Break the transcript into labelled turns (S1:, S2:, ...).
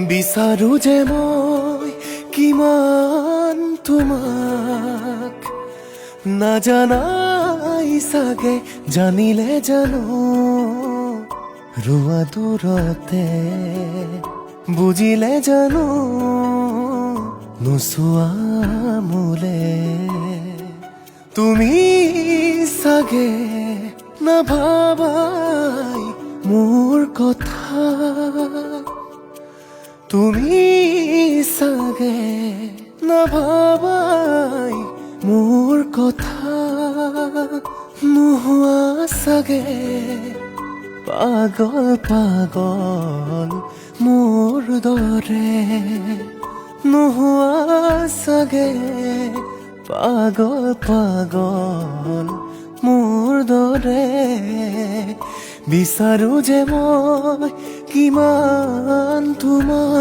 S1: বিচাৰো যে মই কিমান তোমাক নাজানাই চাগে, জানিলে জানো ৰোৱা দূৰতে, বুজিলে জানো নোচোৱা মোলে। তুমি চাগে নাভাবাই মোৰ কথা, তুমি চাগে নাভাবাই মোৰ কথা, নোহোৱা চাগে পাগল পাগল মোৰ দৰে, নোহোৱা চাগে পাগল পাগল মোৰ দৰে। বিচাৰো যে মই কিমান তোমাক